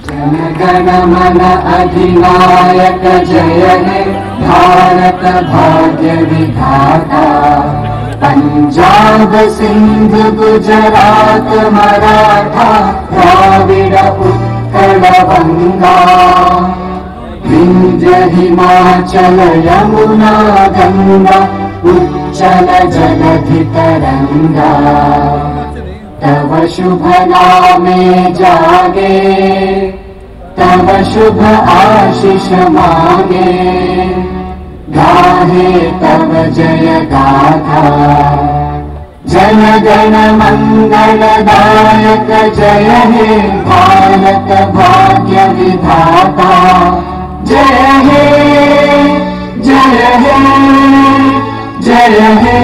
जनगण मन अधिनायक जय हे भारत भाग्य विधाता पंजाब सिंध गुजरात मराठा द्राविड़ उत्कल गंगा विंध्य हिमाचल यमुना गंगा उच्चल जलधि तरंगा तव शुभ नामे जागे तव शुभ आशीष मांगे गाहे तव जय गाथा जन गण मंगलदायक जय हे भारत भाग्य विधाता जय हे जय हे जय हे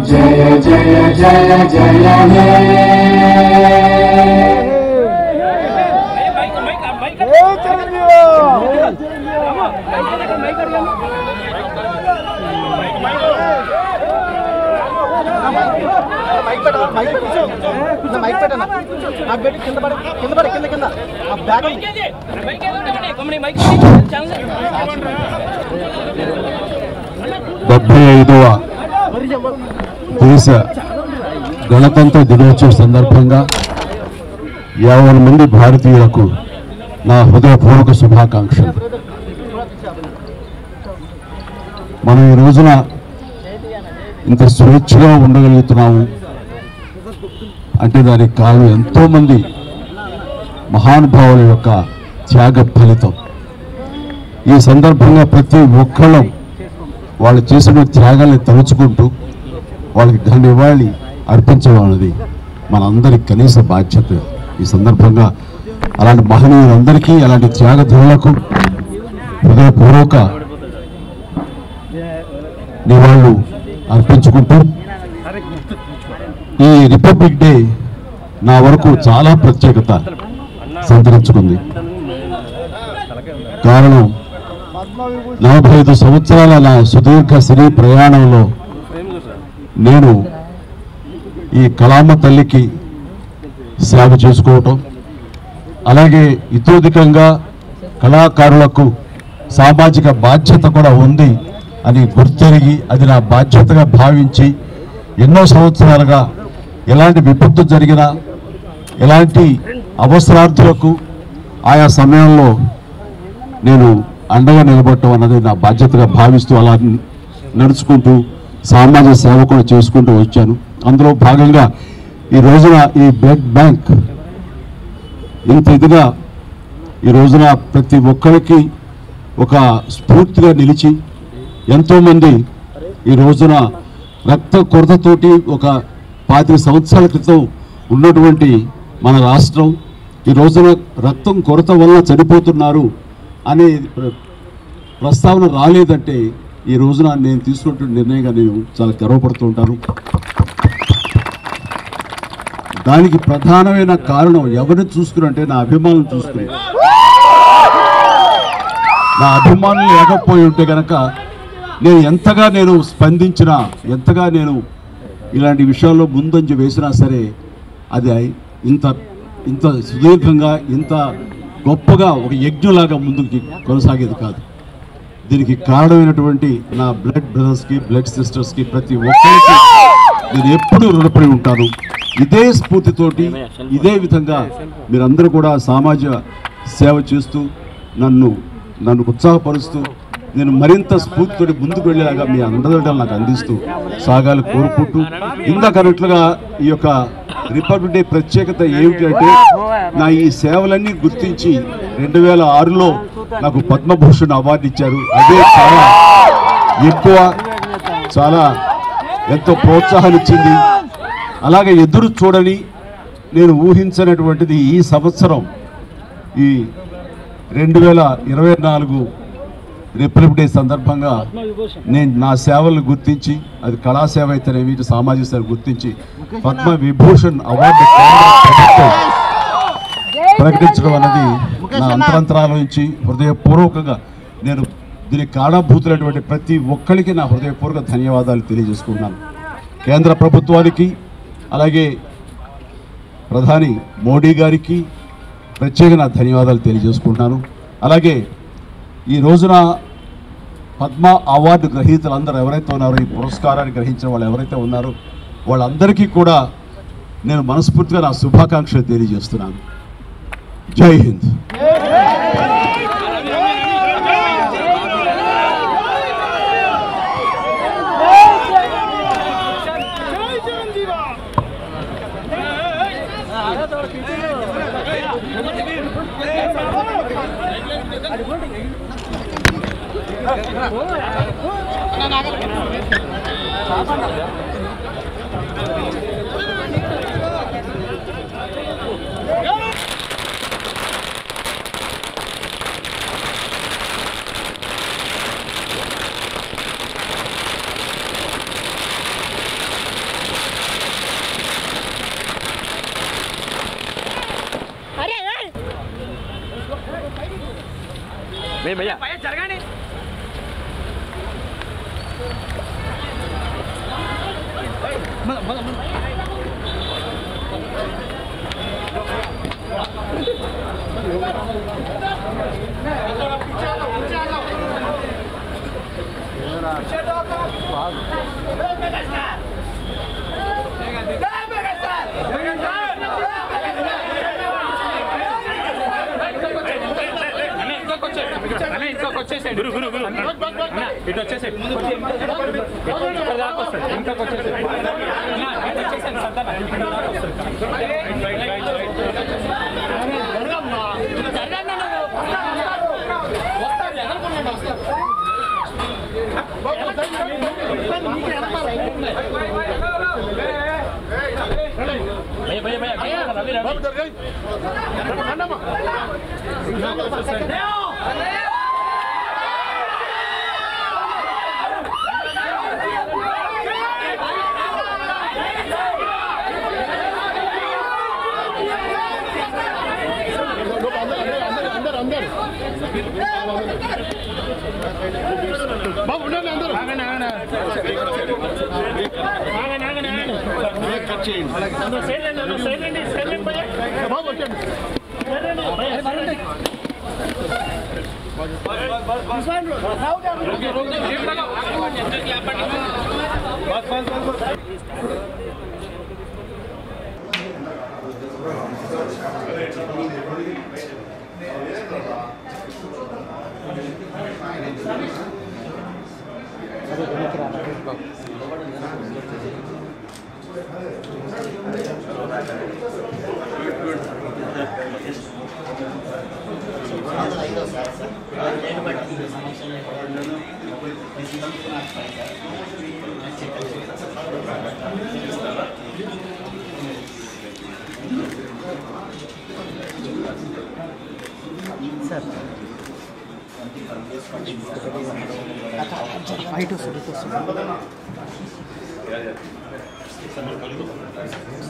जय जय जय जय हे దేశ గణతంత్ర దినోత్సవ సందర్భంగా 50 మంది భారతీయులకు నా హృదయపూర్వక శుభాకాంక్షలు. మనం ఈ రోజున ఇంత స్వేచ్ఛగా ఉండగలుగుతున్నాము అంటే దానికి కారణం ఎంతోమంది మహానుభావుల యొక్క త్యాగ ఫలితం. ఈ సందర్భంగా ప్రతి ఒక్కళ్ళం వాళ్ళు చేసిన త్యాగాన్ని తలుచుకుంటూ వాళ్ళకి ఘన నివాళి అర్పించడం అనేది మనందరి కనీస బాధ్యత. ఈ సందర్భంగా అలాంటి మహనీయులందరికీ అలాంటి త్యాగధనులకు హృదయపూర్వక నివాళులు అర్పించుకుంటూ ఈ రిపబ్లిక్ డే నా వరకు చాలా ప్రత్యేకత సంతరించుకుంది. కారణం 45 సంవత్సరాల నా సుదీర్ఘ సినీ ప్రయాణంలో నేను ఈ కళామ తల్లికి సేవ చేసుకోవటం, అలాగే ఇతోధికంగా కళాకారులకు సామాజిక బాధ్యత కూడా ఉంది అని గుర్తెరిగి అది నా బాధ్యతగా భావించి ఎన్నో సంవత్సరాలుగా ఎలాంటి విపత్తు జరిగినా ఎలాంటి అవసరార్థులకు ఆయా సమయంలో నేను అండగా నిలబడటం అన్నది నా బాధ్యతగా భావిస్తూ అలా నడుచుకుంటూ సామాజిక సేవ కూడా చేసుకుంటూ వచ్చాను. అందులో భాగంగా ఈ రోజున ఈ బ్లడ్ బ్యాంక్ ఇంత ఇదిగా ఈ రోజున ప్రతి ఒక్కరికి ఒక స్ఫూర్తిగా నిలిచి ఎంతోమంది ఈ రోజున రక్త కొరతతోటి ఒక 25 సంవత్సరాల క్రితం ఉన్నటువంటి మన రాష్ట్రం ఈ రోజున రక్తం కొరత వల్ల చనిపోతున్నారు అనే ప్రస్తావన రాలేదంటే ఈ రోజున నేను తీసుకున్న నిర్ణయంగా నేను చాలా గర్వపడుతూ ఉంటాను. దానికి ప్రధానమైన కారణం ఎవరిని చూసుకున్నంటే నా అభిమానులు చూసుకుని. నా అభిమానులు లేకపోయి ఉంటే కనుక నేను ఎంతగా నేను స్పందించినా, ఎంతగా నేను ఇలాంటి విషయాల్లో ముందంజ వేసినా సరే అది ఇంత సుదీర్ఘంగా ఇంత గొప్పగా ఒక యజ్ఞలాగా ముందుకి కొనసాగేది కాదు. దీనికి కారణమైనటువంటి నా బ్లడ్ బ్రదర్స్కి, బ్లడ్ సిస్టర్స్కి, ప్రతి ఒక్కరికి నేను ఎప్పుడూ రుణపడి ఉంటాను. ఇదే స్ఫూర్తితోటి ఇదే విధంగా మీరందరూ కూడా సామాజిక సేవ చేస్తూ నన్ను ఉత్సాహపరుస్తూ నేను మరింత స్ఫూర్తితో ముందుకు వెళ్ళేలాగా మీ అండదండలు నాకు అందిస్తూ సాగాలి కోరుకుంటూ, ఇందాకన్నట్లుగా ఈ యొక్క రిపబ్లిక్ డే ప్రత్యేకత ఏమిటంటే నా ఈ సేవలన్నీ గుర్తించి 2006లో నాకు పద్మభూషణ్ అవార్డు ఇచ్చారు. అదే చాలా ఎక్కువ, చాలా ఎంతో ప్రోత్సాహాన్ని ఇచ్చింది. అలాగే ఎదురు చూడని నేను ఊహించినటువంటిది ఈ సంవత్సరం ఈ 2024 రిపబ్లిక్ డే సందర్భంగా నేను నా సేవలను గుర్తించి, అది కళాసేవ అయితేనేమి, సామాజిక సేవ గుర్తించి పద్మ విభూషణ్ అవార్డు ప్రకటించడం అనేది నా అంతరంతరాల నుంచి హృదయపూర్వకంగా నేను దీనికి కారణభూతులైనటువంటి ప్రతి ఒక్కరికి నా హృదయపూర్వక ధన్యవాదాలు తెలియజేసుకున్నాను. కేంద్ర ప్రభుత్వానికి అలాగే ప్రధాని మోడీ గారికి ప్రత్యేక నా ధన్యవాదాలు తెలియజేసుకుంటున్నాను. అలాగే ఈ రోజున పద్మ అవార్డు గ్రహీతలందరూ ఎవరైతే ఉన్నారో, ఈ పురస్కారాన్ని గ్రహించిన వాళ్ళు ఎవరైతే ఉన్నారో వాళ్ళందరికీ కూడా నేను మనస్ఫూర్తిగా నా శుభాకాంక్షలు తెలియజేస్తున్నాను. జై హింద్. भैया जरगाने గురు గురు గురు ఇటు వచ్చేసి ఇంకా వచ్చేసి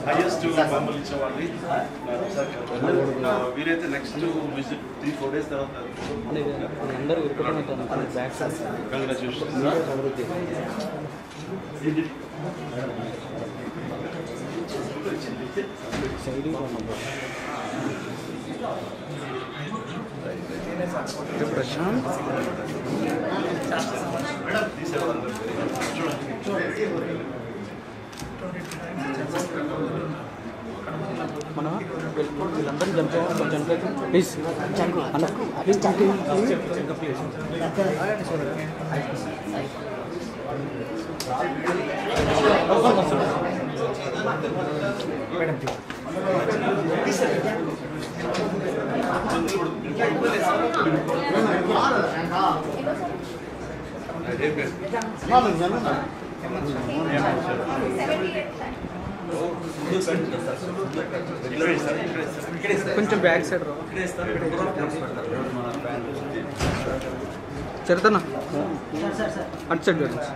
highest మమ్మల్ని ఇచ్చేవాళ్ళని వీరైతే నెక్స్ట్ విజిట్ 3-4 days తర్వాత కంగ్రాచులేషన్స్ ప్రశాంత్ మన వీళ్ళందరూ చనిపోయి ప్లీజ్ అన్న ప్లీజ్ ప్లీజ్ కొంచెం బ్యాక్ సైడ్ రా చరితనా అటు సైడ్ చూడండి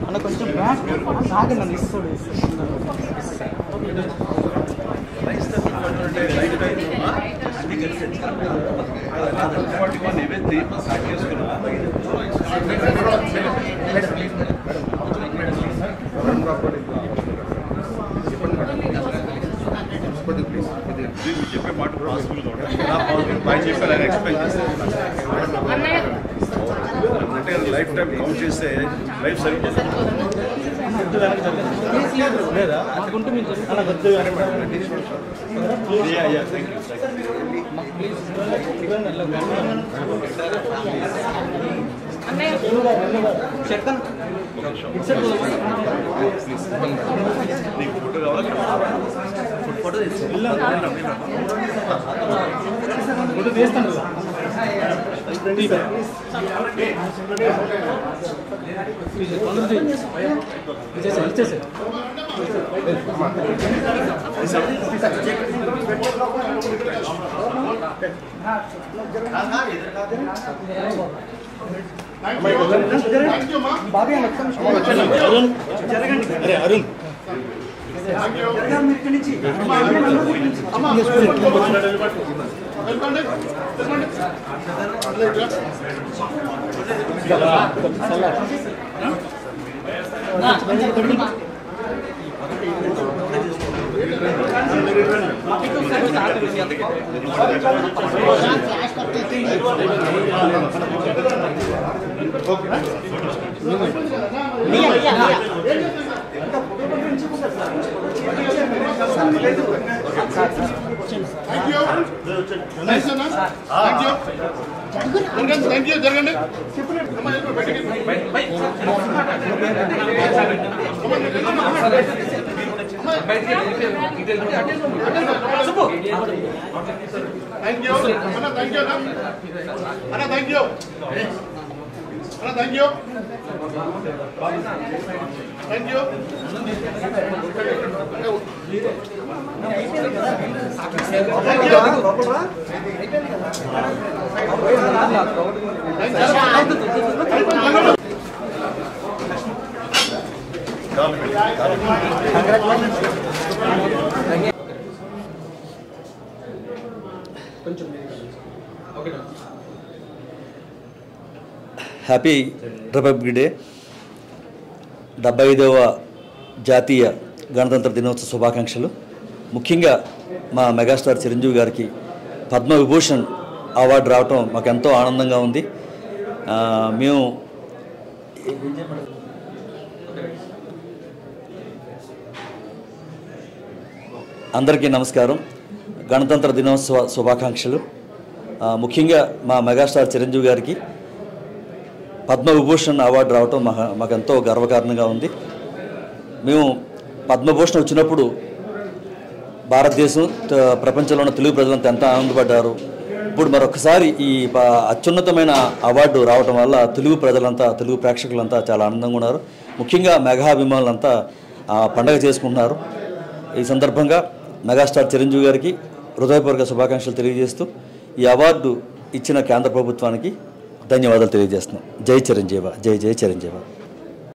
అన్న కొంచెం బ్యాక్ ఆగండి నన్ను ఇస్తాడు చెప్పే మాట పాసిబుల్ చెప్పాలని ఎక్స్పెక్ట్ చేస్తాను అంటే లైఫ్ టైం కౌంట్ చేస్తే లైఫ్ సరిపోతుంది లేదా నీకు ఫోటో కావాలి ఫోటో తీస్తాను అరుణ్ హ్యాపీ రిపబ్లిక్ డే 75వ జాతీయ గణతంత్ర దినోత్సవ శుభాకాంక్షలు. ముఖ్యంగా మా మెగాస్టార్ చిరంజీవి గారికి పద్మవిభూషణ్ అవార్డు రావటం మాకు ఎంతో ఆనందంగా ఉంది. మేము అందరికీ నమస్కారం. గణతంత్ర దినోత్సవ శుభాకాంక్షలు. ముఖ్యంగా మా మెగాస్టార్ చిరంజీవి గారికి పద్మవిభూషణ్ అవార్డు రావటం మాకెంతో గర్వకారణంగా ఉంది. మేము పద్మభూషణ్ వచ్చినప్పుడు భారతదేశం ప్రపంచంలో ఉన్న తెలుగు ప్రజలంతా ఎంత ఆనందపడ్డారు. ఇప్పుడు మరొకసారి ఈ అత్యున్నతమైన అవార్డు రావటం వల్ల తెలుగు ప్రజలంతా, తెలుగు ప్రేక్షకులంతా చాలా ఆనందంగా ఉన్నారు. ముఖ్యంగా మెగా అభిమానులంతా పండగ చేసుకుంటున్నారు. ఈ సందర్భంగా మెగాస్టార్ చిరంజీవి గారికి హృదయపూర్వక శుభాకాంక్షలు తెలియజేస్తూ ఈ అవార్డు ఇచ్చిన కేంద్ర ప్రభుత్వానికి ధన్యవాదాలు తెలియజేస్తున్నాం. జై చిరంజీవ, జై జై చిరంజీవ.